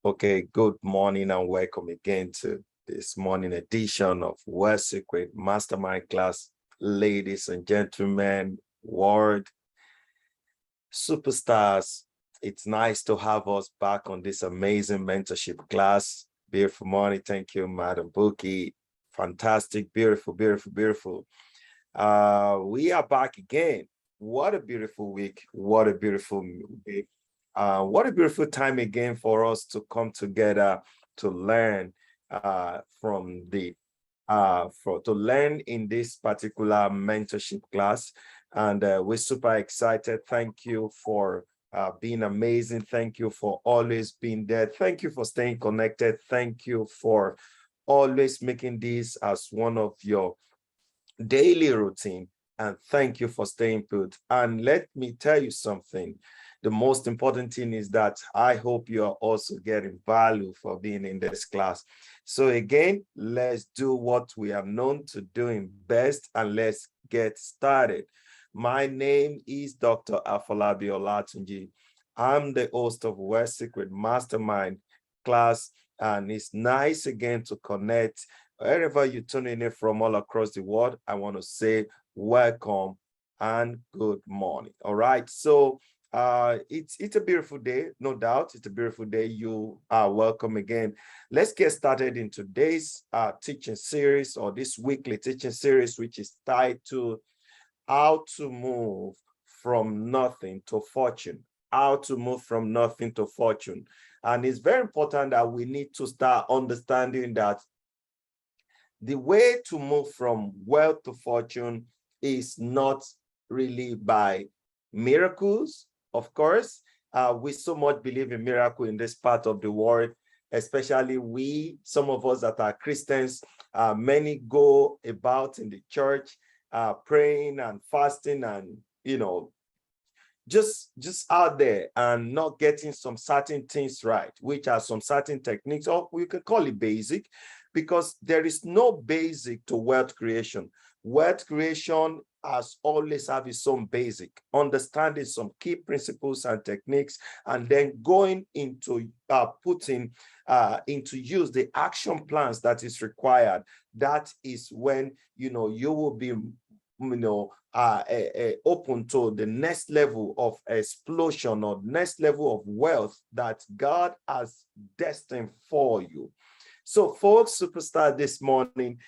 Okay, good morning and welcome again to this morning edition of WealthSecrets Mastermind class. Ladies and gentlemen, world superstars, it's nice to have us back on this amazing mentorship class. Beautiful morning. Thank you, Madam Bookie. Fantastic, beautiful, beautiful, beautiful. We are back again. What a beautiful week. What a beautiful week. What a beautiful time again for us to come together to learn to learn in this particular mentorship class. And we're super excited. Thank you for being amazing. Thank you for always being there. Thank you for staying connected. Thank you for always making this as one of your daily routine, and thank you for staying put. And let me tell you something. The most important thing is that I hope you are also getting value for being in this class. So again, let's do what we are known to doing best, and let's get started. My name is Dr. Afolabi Olatunji. I'm the host of WealthSecrets Mastermind class, and it's nice again to connect. Wherever you're tuning in from all across the world, I want to say welcome and good morning. All right. So it's a beautiful day, no doubt. It's a beautiful day. You are welcome again. Let's get started in today's teaching series, or this weekly teaching series, which is titled How to Move from Nothing to Fortune. How to move from nothing to fortune. And it's very important that we need to start understanding that the way to move from wealth to fortune is not really by miracles. Of course, we so much believe in miracle in this part of the world, especially some of us that are Christians. Many go about in the church praying and fasting and, just out there and not getting some certain things right, which are some certain techniques, or we could call it basic, because there is no basic to wealth creation. Wealth creation has always have its own basic, understanding some key principles and techniques, and then going into putting into use the action plans that is required. That is when you will be open to the next level of explosion or next level of wealth that God has destined for you. So, folks, superstar, this morning,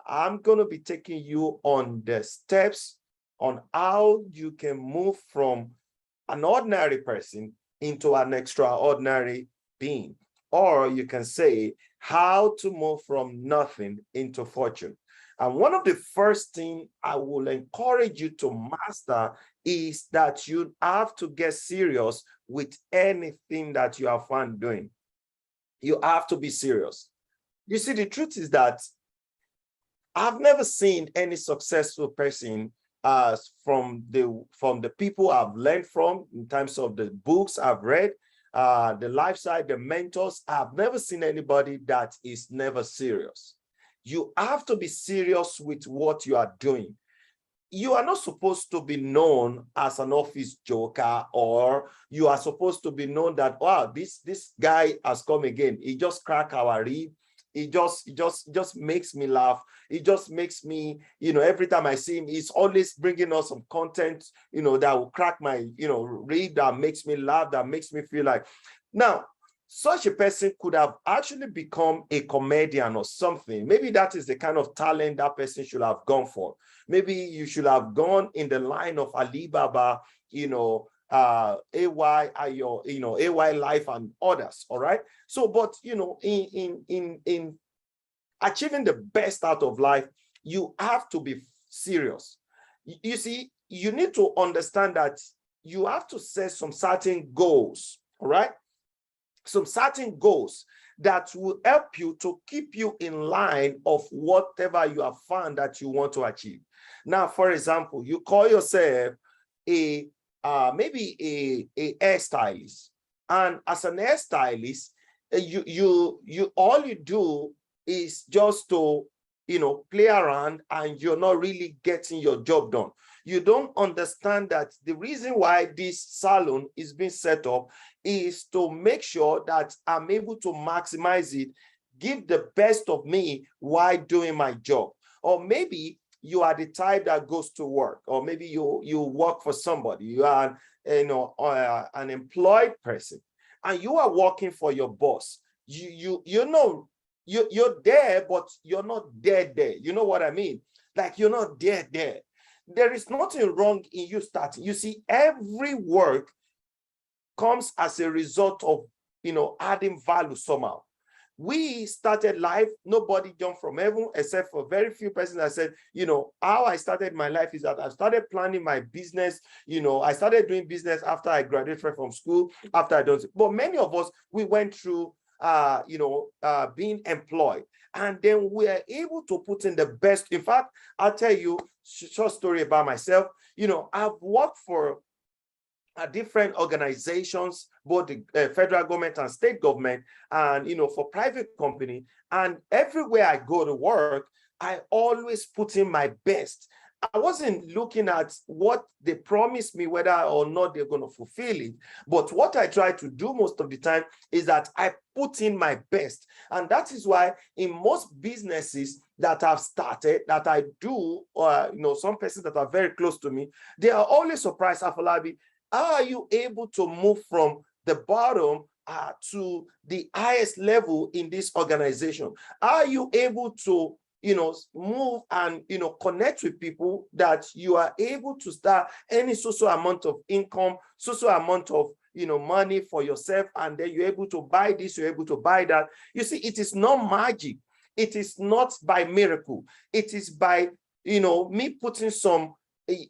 I'm going to be taking you on the steps on how you can move from an ordinary person into an extraordinary being. Or you can say, how to move from nothing into fortune. And one of the first things I will encourage you to master is that you have to get serious with anything that you are found doing. You have to be serious. You see, the truth is that I've never seen any successful person from the people I've learned from in terms of the books I've read, the lifestyle, the mentors. I've never seen anybody that is never serious. You have to be serious with what you are doing. You are not supposed to be known as an office joker, or you are supposed to be known that, wow, this guy has come again. He just cracked our rib. It just makes me laugh. It just makes me, every time I see him, he's always bringing us some content, that will crack my, rib, that makes me laugh, that makes me feel like. Now, such a person could have actually become a comedian or something. Maybe that is the kind of talent that person should have gone for. Maybe you should have gone in the line of Alibaba, AY Life and others. All right. So, but in achieving the best out of life, you have to be serious. You see, you need to understand that you have to set some certain goals. All right. Some certain goals that will help you to keep you in line of whatever you have found that you want to achieve. Now, for example, you call yourself maybe a hairstylist, and as an hairstylist, you all you do is just to play around, and you're not really getting your job done. You don't understand that the reason why this salon is being set up is to make sure that I'm able to maximize it, give the best of me while doing my job. Or maybe you are the type that goes to work, or maybe you work for somebody. You are, an employed person, and you are working for your boss. You're there, but you're not there. You know what I mean? Like, you're not there. There is nothing wrong in you starting. You see, every work comes as a result of, adding value somehow. We started life, nobody jumped from heaven except for very few persons that said, how I started my life is that I started planning my business. I started doing business after I graduated from school, after I done. But many of us, we went through, being employed. And then we are able to put in the best. In fact, I'll tell you a short story about myself. I've worked for different organizations, both the federal government and state government, and for private company. And everywhere I go to work, I always put in my best. I wasn't looking at what they promised me, whether or not they're going to fulfill it. But what I try to do most of the time is that I put in my best. And that is why in most businesses that I've started, that I do, some persons that are very close to me, they are always surprised, Afolabi, how are you able to move from the bottom to the highest level in this organization? How are you able to, move and, connect with people that you are able to start any social amount of income, social amount of, money for yourself, and then you're able to buy this, you're able to buy that. You see, it is not magic. It is not by miracle. It is by, me putting some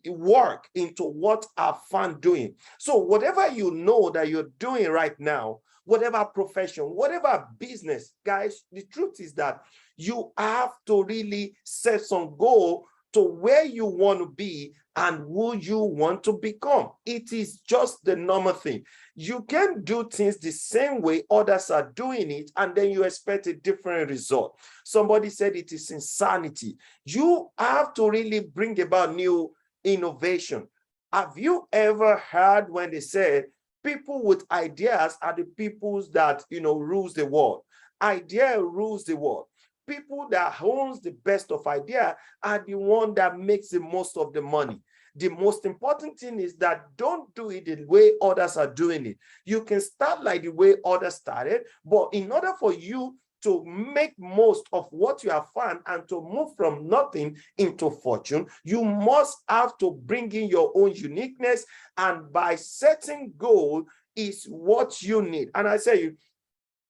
work into what I found doing. So whatever you know that you're doing right now, whatever profession, whatever business, guys, the truth is that you have to really set some goal to where you want to be and who you want to become. It is just the normal thing. You can do things the same way others are doing it, and then you expect a different result. Somebody said it is insanity. You have to really bring about new innovation. Have you ever heard when they say people with ideas are the people that rules the world? Idea rules the world. People that owns the best of idea are the one that makes the most of the money. The most important thing is that don't do it the way others are doing it. You can start like the way others started, but in order for you to make most of what you have found and to move from nothing into fortune, you must have to bring in your own uniqueness, and by setting goal is what you need. And I say,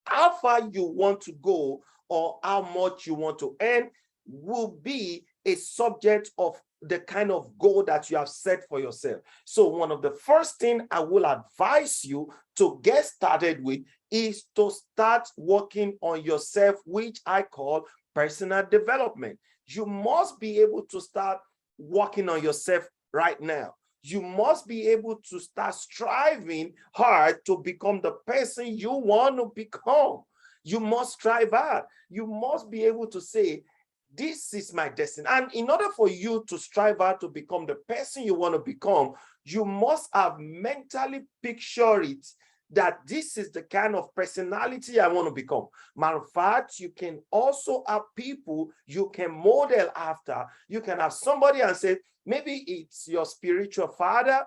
how far you want to go or how much you want to earn will be a subject of the kind of goal that you have set for yourself. So one of the first things I will advise you to get started with is to start working on yourself, which I call personal development. You must be able to start working on yourself right now. You must be able to start striving hard to become the person you want to become. You must strive hard. You must be able to say, this is my destiny. And in order for you to strive hard to become the person you want to become, you must have mentally pictured it that this is the kind of personality I want to become. Matter of fact, you can also have people you can model after. You can have somebody and say, maybe it's your spiritual father,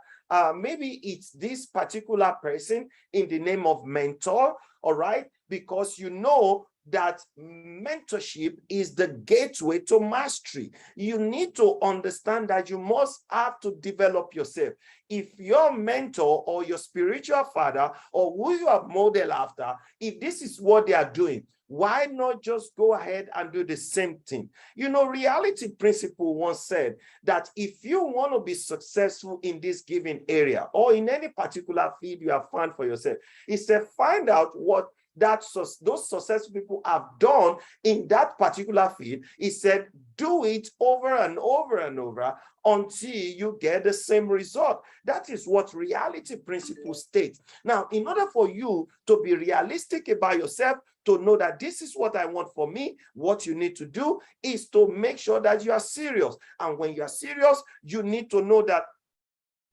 maybe it's this particular person in the name of mentor, all right? Because you know that mentorship is the gateway to mastery. You need to understand that you must have to develop yourself. If your mentor or your spiritual father or who you have modeled after, if this is what they are doing, why not just go ahead and do the same thing? Reality principle once said that if you want to be successful in this given area or in any particular field you have found for yourself, it said find out what those successful people have done in that particular field. He said, do it over and over and over until you get the same result. That is what reality principle states. Now, in order for you to be realistic about yourself, to know that this is what I want for me, what you need to do is to make sure that you are serious. And when you are serious, you need to know that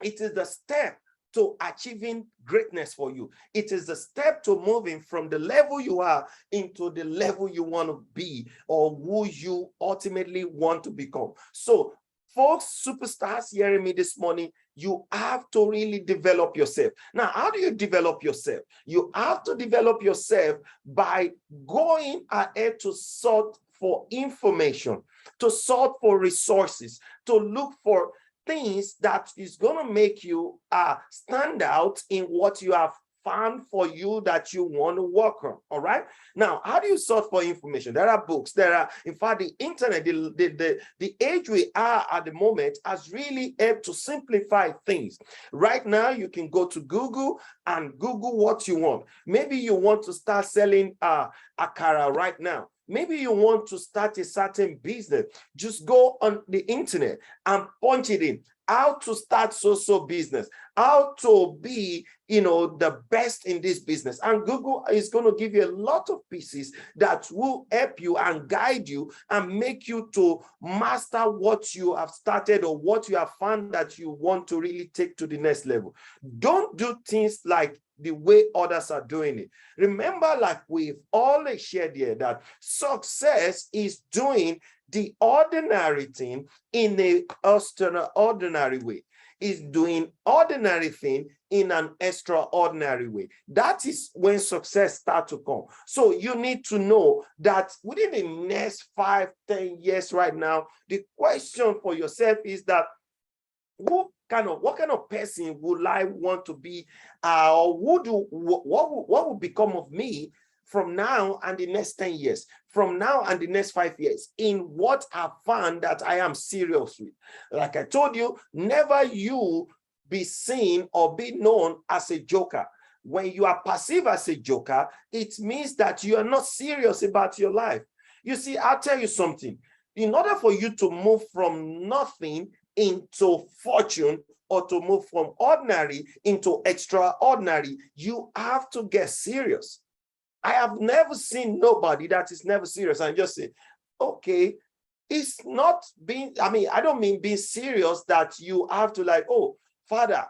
it is the step to achieving greatness for you. It is the step to moving from the level you are into the level you want to be, or who you ultimately want to become. So, folks, superstars hearing me this morning, you have to really develop yourself. Now, how do you develop yourself? You have to develop yourself by going ahead to sort for information, to sort for resources, to look for things that is going to make you stand out in what you have found for you that you want to work on. All right. Now, how do you sort for information? There are books. There are, in fact, the internet, the age we are at the moment has really helped to simplify things. Right now, you can go to Google and Google what you want. Maybe you want to start selling akara right now. Maybe you want to start a certain business. Just go on the internet and punch it in. How to start so business, how to be, the best in this business. And Google is going to give you a lot of pieces that will help you and guide you and make you to master what you have started or what you have found that you want to really take to the next level. Don't do things like the way others are doing it. Remember, like we've always shared here, that success is doing the ordinary thing in an extraordinary way. Is doing ordinary thing in an extraordinary way. That is when success starts to come. So you need to know that within the next 5-10 years right now, the question for yourself is that what kind of person would I want to be, or what would become of me from now and the next 10 years, from now and the next 5 years, in what I've found that I am serious with. Like I told you, never you be seen or be known as a joker. When you are perceived as a joker, it means that you are not serious about your life. You see, I'll tell you something. In order for you to move from nothing into fortune, or to move from ordinary into extraordinary, you have to get serious. I have never seen nobody that is never serious and just say, okay, it's not being, I don't mean being serious that you have to like, oh, Father,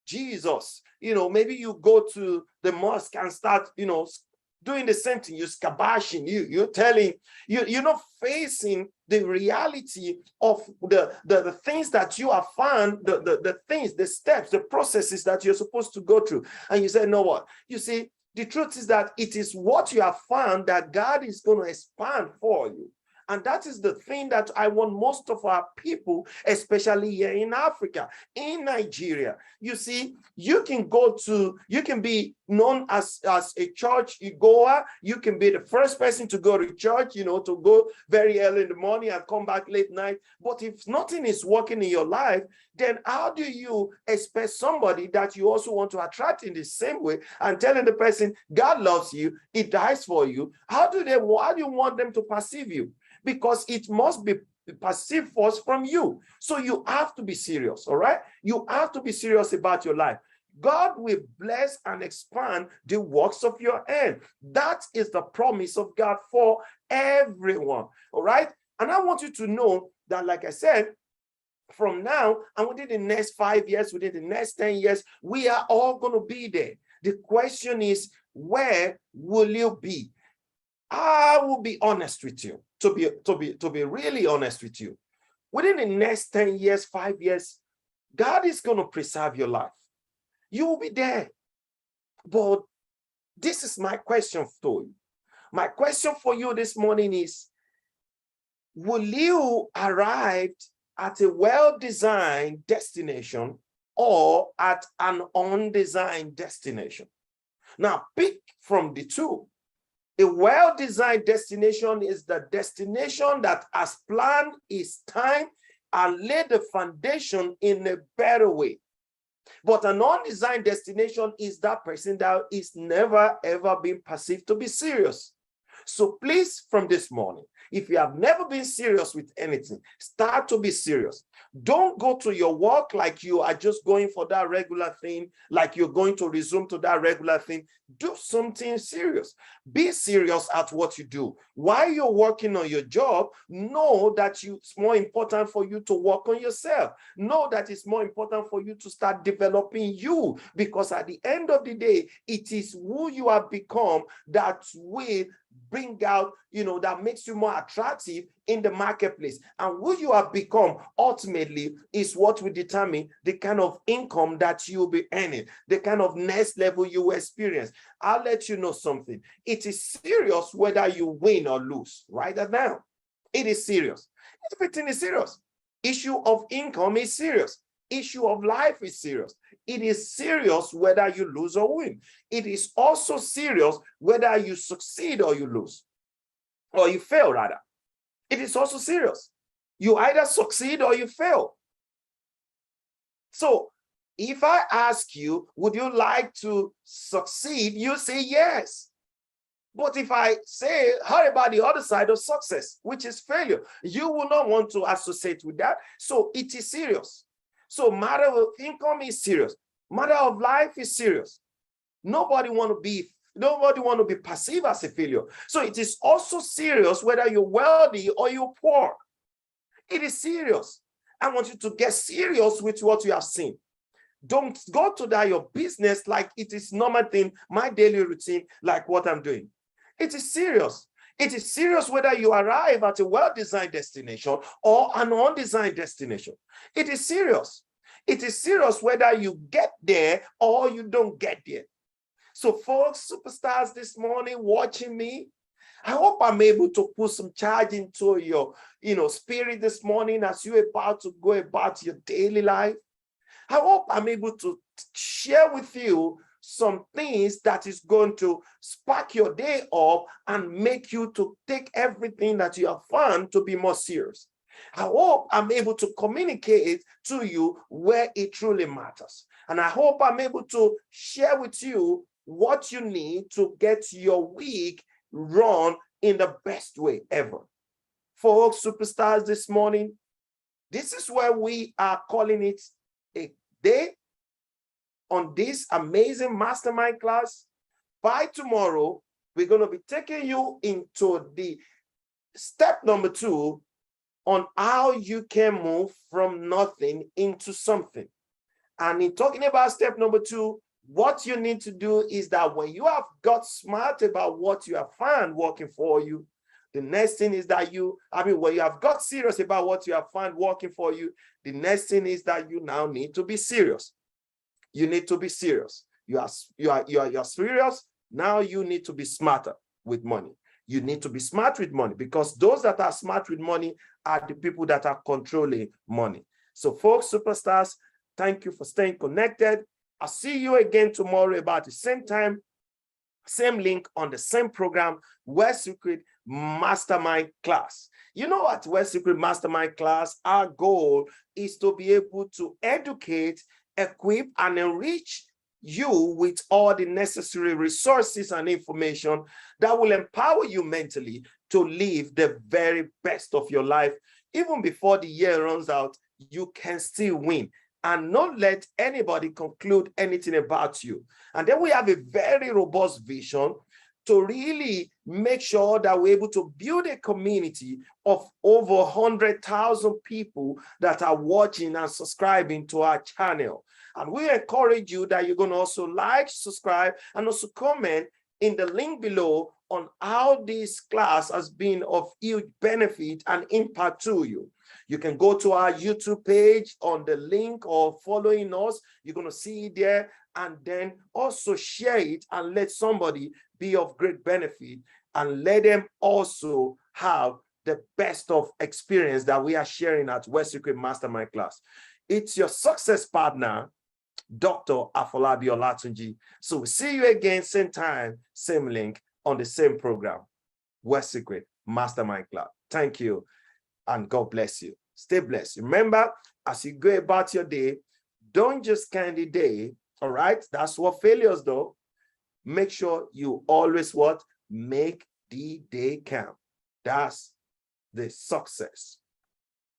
Jesus, maybe you go to the mosque and start, doing the same thing. You're scabashing, you're telling, you're not facing the reality of the things that you have found, the things, the steps, the processes that you're supposed to go through. And you say, no, what? You see, the truth is that it is what you have found that God is going to expand for you. And that is the thing that I want most of our people, especially here in Africa, in Nigeria. You see, you can be known as a church goer. You can be the first person to go to church, to go very early in the morning and come back late night. But if nothing is working in your life, then how do you expect somebody that you also want to attract in the same way and telling the person, God loves you, He dies for you? How do you want them to perceive you? Because it must be perceived first from you. So you have to be serious, all right? You have to be serious about your life. God will bless and expand the works of your hand. That is the promise of God for everyone, all right? And I want you to know that, like I said, from now and within the next 5 years, within the next 10 years, we are all going to be there. The question is, where will you be? I will be honest with you, to be really honest with you. Within the next 10 years, 5 years, God is going to preserve your life. You will be there. But this is my question for you. My question for you this morning is, will you arrive at a well-designed destination or at an undesigned destination? Now, pick from the two. A well-designed destination is the destination that has planned its time and laid the foundation in a better way. But an undesigned destination is that person that is never, ever been perceived to be serious. So please, from this morning, if you have never been serious with anything, start to be serious. Don't go to your work like you are just going for that regular thing, like you're going to resume to that regular thing. Do something serious. Be serious at what you do. While you're working on your job, know that it's more important for you to work on yourself. Know that it's more important for you to start developing you, because at the end of the day, it is who you have become that will bring out, that makes you more attractive in the marketplace. And who you have become ultimately is what will determine the kind of income that you'll be earning, the kind of next level you will experience. I'll let you know something. It is serious whether you win or lose. Write that down. It is serious. Everything is serious. Issue of income is serious. Issue of life is serious. It is serious whether you lose or win. It is also serious whether you succeed or you lose, or you fail rather. It is also serious. You either succeed or you fail. So if I ask you, would you like to succeed? You say yes. But if I say, how about the other side of success, which is failure? You will not want to associate with that. So it is serious. So matter of income is serious. Matter of life is serious. Nobody want to be perceived as a failure. So it is also serious whether you're wealthy or you're poor. It is serious. I want you to get serious with what you have seen. Don't go to that your business like it is normal thing, my daily routine, like what I'm doing. It is serious. It is serious whether you arrive at a well-designed destination or an undesigned destination. It is serious. It is serious whether you get there or you don't get there. So folks, superstars this morning watching me, I hope I'm able to put some charge into your, spirit this morning as you're about to go about your daily life. I hope I'm able to share with you some things that is going to spark your day up and make you to take everything that you have found to be more serious. I hope I'm able to communicate to you where it truly matters. And I hope I'm able to share with you what you need to get your week run in the best way ever. Folks, superstars this morning, this is where we are calling it a day on this amazing mastermind class. By tomorrow, we're going to be taking you into the step number 2 on how you can move from nothing into something. And in talking about step number 2, what you need to do is that when you have got smart about what you have found working for you, the next thing is that when you have got serious about what you have found working for you, the next thing is that you now need to be serious. You need to be serious. You are serious. Now you need to be smarter with money. You need to be smart with money, because those that are smart with money are the people that are controlling money. So folks, superstars, thank you for staying connected. I'll see you again tomorrow about the same time, same link on the same program, WealthSecrets Mastermind class. You know what, WealthSecrets Mastermind class, our goal is to be able to educate, equip, and enrich you with all the necessary resources and information that will empower you mentally to live the very best of your life. Even before the year runs out, you can still win, and not let anybody conclude anything about you. And then we have a very robust vision to really make sure that we're able to build a community of over 100,000 people that are watching and subscribing to our channel. And we encourage you that you're going to also like, subscribe, and also comment in the link below on how this class has been of huge benefit and impact to you. You can go to our YouTube page on the link or following us. You're going to see it there, and then also share it and let somebody be of great benefit, and let them also have the best of experience that we are sharing at WealthSecrets Mastermind class. It's your success partner, Dr. Afolabi Olatunji. So we'll see you again, same time, same link on the same program, WealthSecrets Mastermind class. Thank you, and God bless you. Stay blessed. Remember, as you go about your day, don't just count the day, all right? That's what failures do. Make sure you always what? Make D-Day camp. That's the success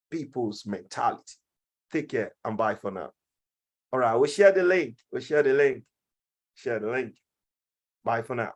people's mentality. Take care and bye for now. All right, we'll share the link. Share the link. Bye for now.